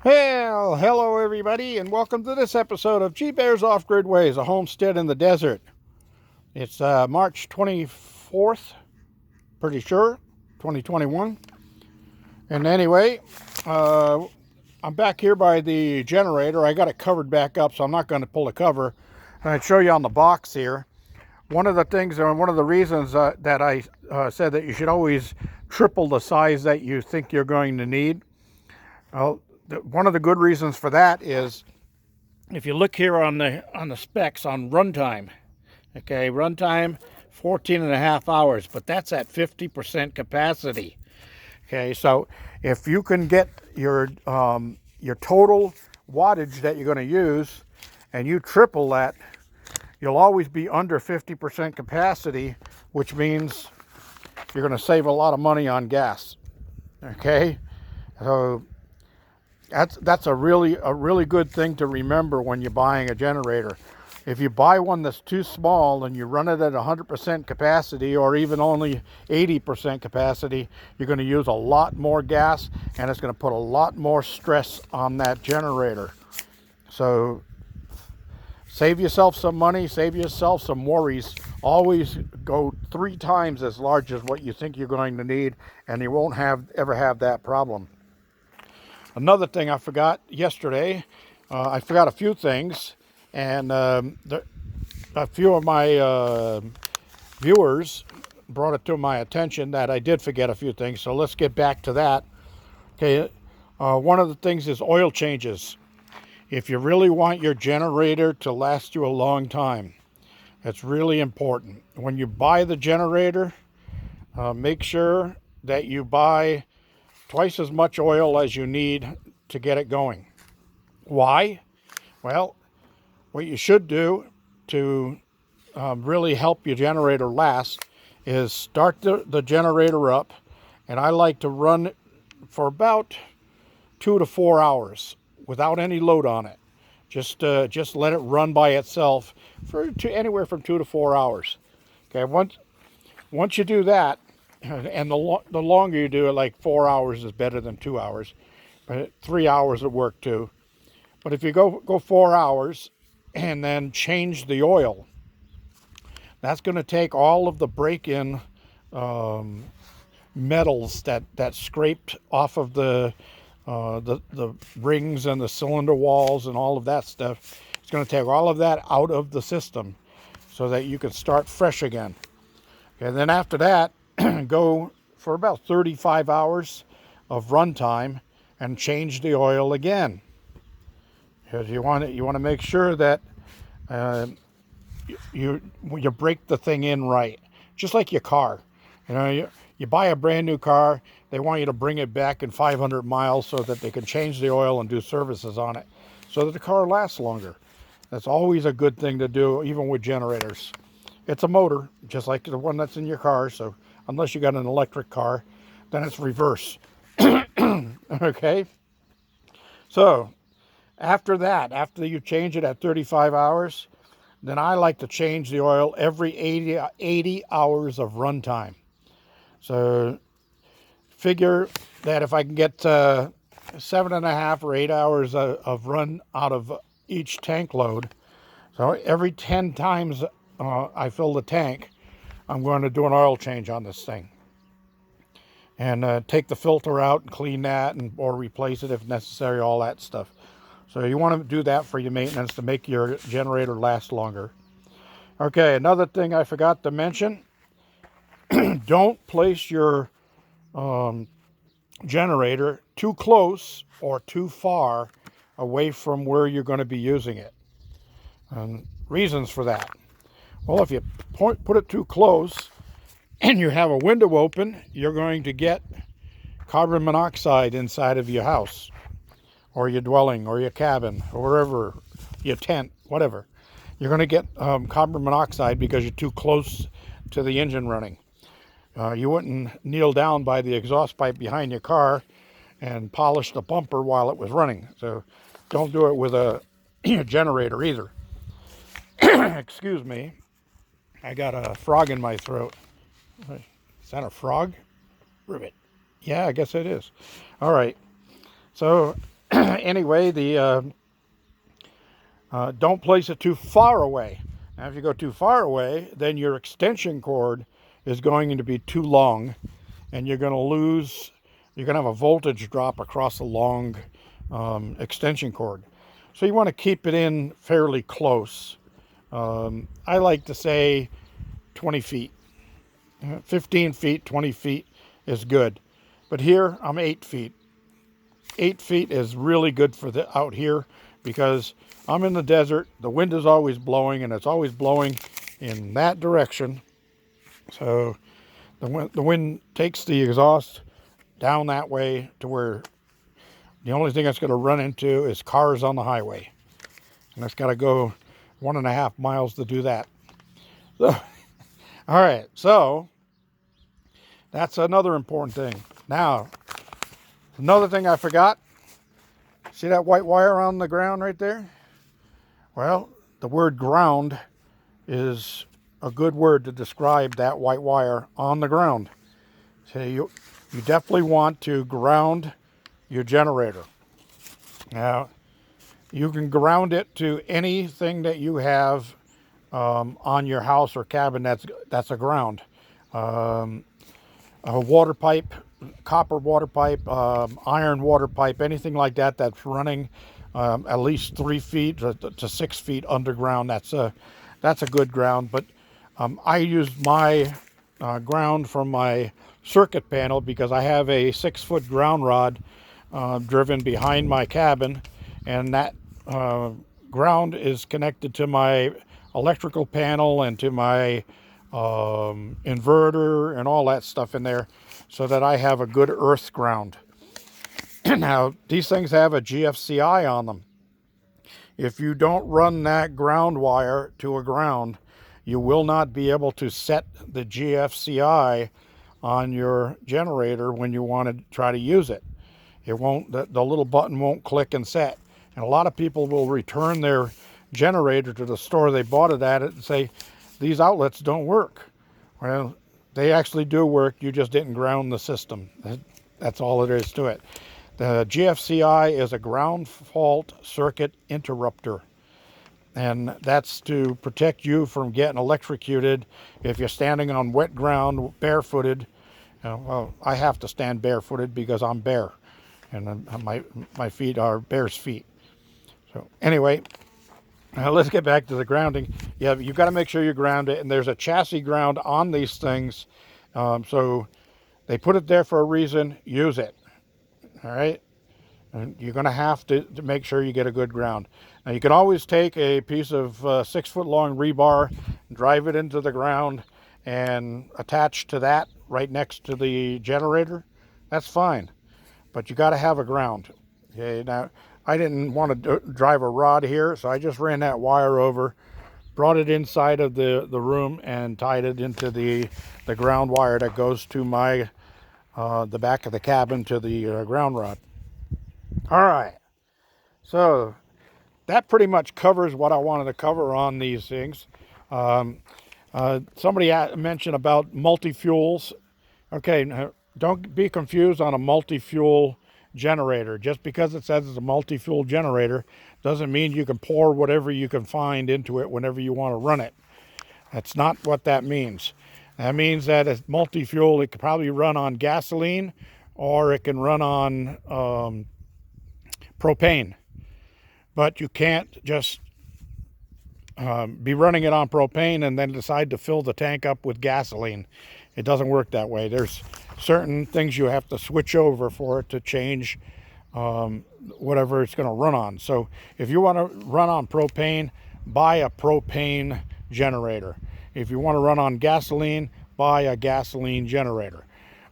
Well, hello everybody, and welcome to this episode of G Bears Off-Grid Ways, a homestead in the desert. It's March 24th, pretty sure, 2021. And anyway, I'm back here by the generator. I got it covered back up, so I'm not going to pull the cover. And I'd show you on the box here. One of the things, and one of the reasons that I said that you should always triple the size that you think you're going to need. Well, one of the good reasons for that is if you look here on the specs on runtime, okay, runtime 14 and a half hours, but that's at 50% capacity. Okay, so if you can get your total wattage that you're going to use and you triple that, you'll always be under 50% capacity, which means you're going to save a lot of money on gas. Okay, so that's a really good thing to remember when you're buying a generator. If you buy one that's too small and you run it at 100% capacity or even only 80% capacity, you're going to use a lot more gas and it's going to put a lot more stress on that generator. So save yourself some money, save yourself some worries. Always go 3 times as large as what you think you're going to need, and you won't ever have that problem. Another thing I forgot yesterday, I forgot a few things, and a few of my viewers brought it to my attention that I did forget a few things, so let's get back to that. Okay, one of the things is oil changes. If you really want your generator to last you a long time, it's really important. When you buy the generator, make sure that you buy twice as much oil as you need to get it going. Why? Well, what you should do to really help your generator last is start the generator up, and I like to run for about 2 to 4 hours without any load on it. Just let it run by itself for anywhere from 2 to 4 hours. Okay, once you do that, and the longer you do it, like 4 hours is better than 2 hours, but 3 hours would work too. But if you go 4 hours and then change the oil, that's going to take all of the break-in metals that scraped off of the rings and the cylinder walls and all of that stuff. It's going to take all of that out of the system so that you can start fresh again. And then after that, go for about 35 hours of runtime and change the oil again, because you want to make sure that you break the thing in right, just like your car. You buy a brand new car, they want you to bring it back in 500 miles so that they can change the oil and do services on it so that the car lasts longer. That's always a good thing to do, even with generators. It's a motor, just like the one that's in your car, so unless you got an electric car, then it's reverse. Okay? So, after that, after you change it at 35 hours, then I like to change the oil every 80 hours of runtime. So, figure that if I can get 7.5 or 8 hours of run out of each tank load, so every 10 times I fill the tank, I'm going to do an oil change on this thing. And take the filter out and clean that, or replace it if necessary, all that stuff. So you want to do that for your maintenance to make your generator last longer. Okay, another thing I forgot to mention, don't place your generator too close or too far away from where you're going to be using it. And reasons for that. Well, if you put it too close and you have a window open, you're going to get carbon monoxide inside of your house or your dwelling or your cabin or wherever, your tent, whatever. You're going to get carbon monoxide because you're too close to the engine running. You wouldn't kneel down by the exhaust pipe behind your car and polish the bumper while it was running. So don't do it with a generator either. Excuse me. I got a frog in my throat. Is that a frog? Ribbit. Yeah, I guess it is. All right. So Anyway, don't place it too far away. Now, if you go too far away, then your extension cord is going to be too long, and you're going to have a voltage drop across the long extension cord. So you want to keep it in fairly close. I like to say 20 feet. 15 feet, 20 feet is good. But here, I'm 8 feet. 8 feet is really good for out here because I'm in the desert. The wind is always blowing, and it's always blowing in that direction. So the wind takes the exhaust down that way to where the only thing it's going to run into is cars on the highway. And it's got to go 1.5 miles to do that. So, all right, so that's another important thing. Now, another thing I forgot. See that white wire on the ground right there? Well, the word ground is a good word to describe that white wire on the ground. So you definitely want to ground your generator. Now, you can ground it to anything that you have on your house or cabin that's a ground. A water pipe, copper water pipe, iron water pipe, anything like that that's running at least 3 feet to 6 feet underground. That's a good ground. But I use my ground from my circuit panel because I have a 6-foot ground rod driven behind my cabin, and that ground is connected to my electrical panel and to my inverter and all that stuff in there, so that I have a good earth ground. Now, these things have a GFCI on them. If you don't run that ground wire to a ground, you will not be able to set the GFCI on your generator when you want to try to use it. It won't, the little button won't click and set. And a lot of people will return their generator to the store they bought it at and say, these outlets don't work. Well, they actually do work. You just didn't ground the system. That's all it is to it. The GFCI is a ground fault circuit interrupter. And that's to protect you from getting electrocuted if you're standing on wet ground, barefooted. Well, I have to stand barefooted because I'm bare. And my feet are bear's feet. So anyway, let's get back to the grounding. Yeah, you've got to make sure you ground it. And there's a chassis ground on these things. So they put it there for a reason. Use it. All right? And you're going to have to make sure you get a good ground. Now, you can always take a piece of 6-foot long rebar, drive it into the ground, and attach to that right next to the generator. That's fine. But you got to have a ground. Okay, now, I didn't want to drive a rod here, so I just ran that wire over, brought it inside of the room, and tied it into the ground wire that goes to my the back of the cabin to the ground rod. All right, so that pretty much covers what I wanted to cover on these things. Somebody mentioned about multi-fuels. Okay, now, don't be confused on a multi-fuel generator. Just because it says it's a multi-fuel generator doesn't mean you can pour whatever you can find into it whenever you want to run it. That's not what that means. That means that it's multi-fuel. It could probably run on gasoline, or it can run on propane. But you can't just be running it on propane and then decide to fill the tank up with gasoline. It doesn't work that way. There's certain things you have to switch over for it to change whatever it's going to run on. So if you want to run on propane, buy a propane generator. If you want to run on gasoline, buy a gasoline generator.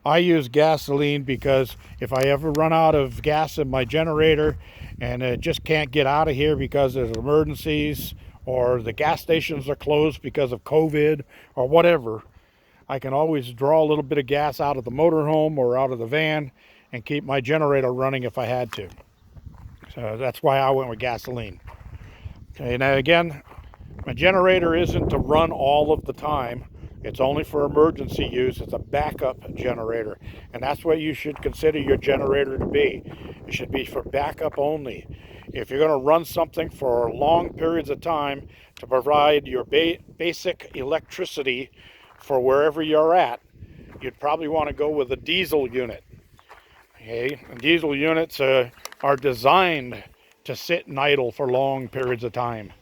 I use gasoline because if I ever run out of gas in my generator and it just can't get out of here because there's emergencies or the gas stations are closed because of COVID or whatever, I can always draw a little bit of gas out of the motorhome or out of the van and keep my generator running if I had to. So that's why I went with gasoline. Okay, now again, my generator isn't to run all of the time. It's only for emergency use. It's a backup generator. And that's what you should consider your generator to be. It should be for backup only. If you're going to run something for long periods of time to provide your basic electricity for wherever you're at, you'd probably want to go with a diesel unit. Okay? And diesel units are designed to sit and idle for long periods of time.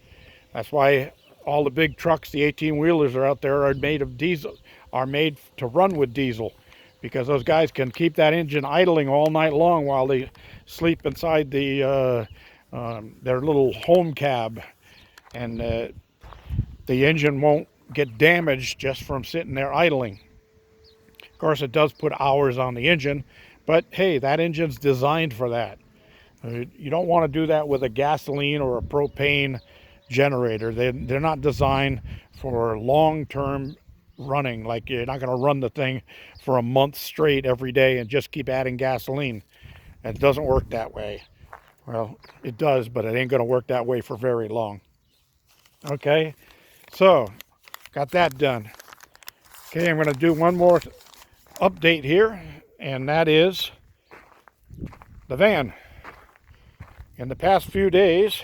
That's why all the big trucks, the 18-wheelers are out there, are made of diesel, are made to run with diesel, because those guys can keep that engine idling all night long while they sleep inside their little home cab, and the engine won't get damaged just from sitting there idling. Of course, it does put hours on the engine, but hey, that engine's designed for that. You don't want to do that with a gasoline or a propane generator. They're not designed for long-term running. Like, you're not going to run the thing for a month straight every day and just keep adding gasoline. It doesn't work that way. Well, it does, but it ain't going to work that way for very long. Okay, so got that done. Okay, I'm going to do one more update here, and that is the van. In the past few days,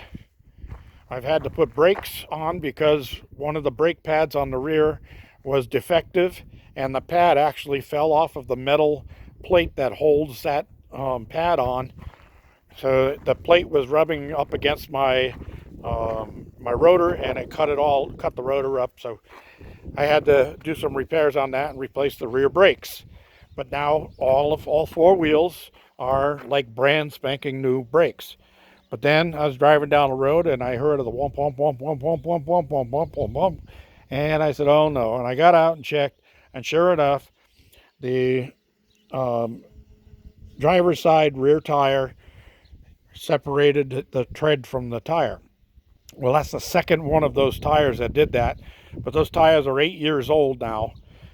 I've had to put brakes on because one of the brake pads on the rear was defective, and the pad actually fell off of the metal plate that holds that pad on. So the plate was rubbing up against my rotor, and it cut the rotor up. So I had to do some repairs on that and replace the rear brakes. But now all four wheels are like brand spanking new brakes. But then I was driving down the road and I heard of the whomp, whomp, whomp, whomp, whomp, whomp, whomp, whomp, whomp, whomp, whomp. And I said, oh no. And I got out and checked, and sure enough, the driver's side rear tire separated the tread from the tire. Well, that's the second one of those tires that did that. But those tires are 8 years old now.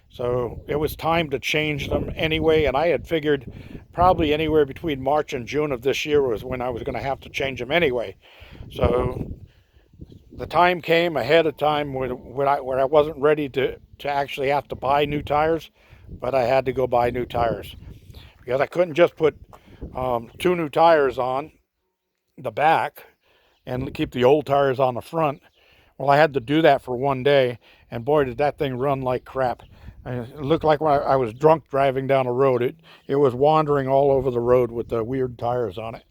So it was time to change them anyway, and I had figured probably anywhere between March and June of this year was when I was going to have to change them anyway. So the time came ahead of time where I wasn't ready to actually have to buy new tires, but I had to go buy new tires, because I couldn't just put 2 new tires on the back and keep the old tires on the front. Well, I had to do that for one day, and boy, did that thing run like crap. It looked like when I was drunk driving down the road. It was wandering all over the road with the weird tires on it.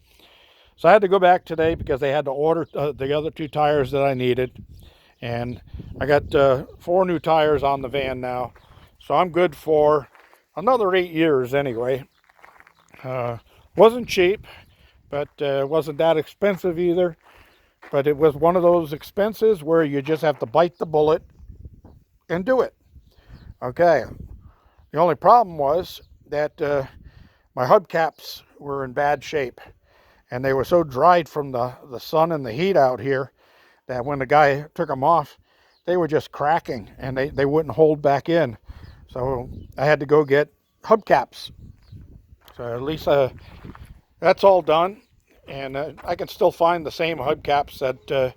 So I had to go back today because they had to order the other 2 tires that I needed. And I got 4 new tires on the van now. So I'm good for another 8 years anyway. Wasn't cheap, but wasn't that expensive either. But it was one of those expenses where you just have to bite the bullet and do it. Okay, the only problem was that my hubcaps were in bad shape, and they were so dried from the sun and the heat out here that when the guy took them off, they were just cracking, and they wouldn't hold back in. So I had to go get hubcaps. So at least that's all done, and I can still find the same hubcaps that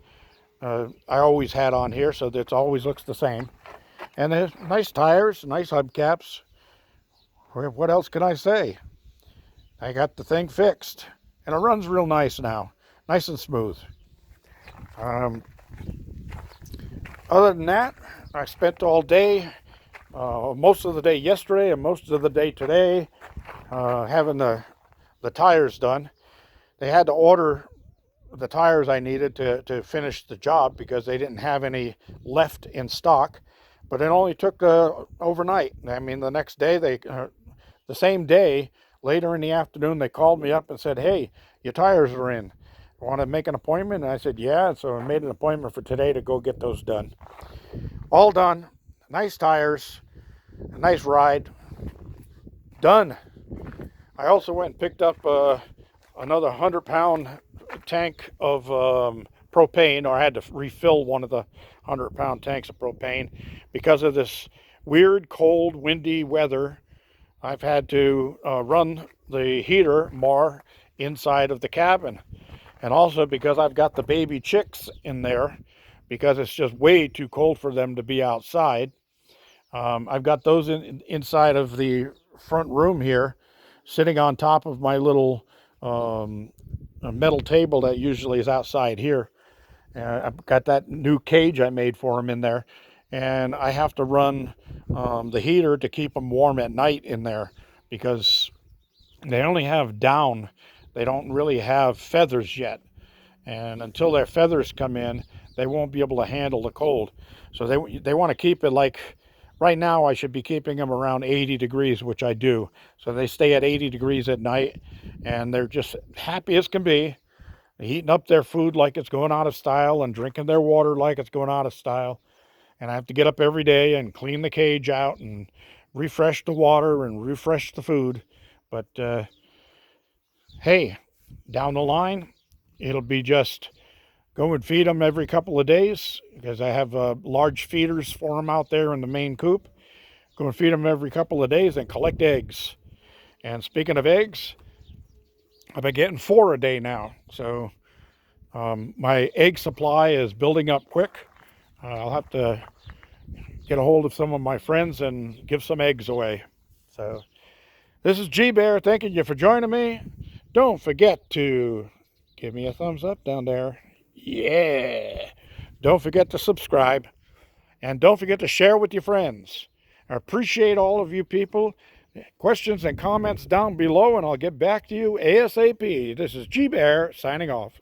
I always had on here, so that it always looks the same. And there's nice tires, nice hubcaps. What else can I say? I got the thing fixed, and it runs real nice now, nice and smooth. Other than that, I spent all day, most of the day yesterday and most of the day today, having the tires done. They had to order the tires I needed to finish the job because they didn't have any left in stock. But it only took overnight. I mean, the next day, the same day, later in the afternoon, they called me up and said, hey, your tires are in. Want to make an appointment? And I said, yeah. So I made an appointment for today to go get those done. All done. Nice tires. A nice ride. Done. I also went and picked up another 100-pound tank of propane, or I had to refill one of the 100-pound tanks of propane. Because of this weird, cold, windy weather, I've had to run the heater more inside of the cabin. And also because I've got the baby chicks in there, because it's just way too cold for them to be outside. I've got those inside of the front room here, sitting on top of my little metal table that usually is outside here. I've got that new cage I made for them in there, and I have to run the heater to keep them warm at night in there because they only have down. They don't really have feathers yet, and until their feathers come in, they won't be able to handle the cold. So they want to keep it like right now. I should be keeping them around 80 degrees, which I do. So they stay at 80 degrees at night, and they're just happy as can be, eating up their food like it's going out of style and drinking their water like it's going out of style. And I have to get up every day and clean the cage out and refresh the water and refresh the food. But hey, down the line, it'll be just go and feed them every couple of days because I have large feeders for them out there in the main coop. Go and feed them every couple of days and collect eggs. And speaking of eggs, I've been getting 4 a day now. So my egg supply is building up quick. I'll have to get a hold of some of my friends and give some eggs away. So this is G Bear thanking you for joining me. Don't forget to give me a thumbs up down there. Yeah. Don't forget to subscribe. And don't forget to share with your friends. I appreciate all of you people. Questions and comments down below, and I'll get back to you ASAP. This is G Bear signing off.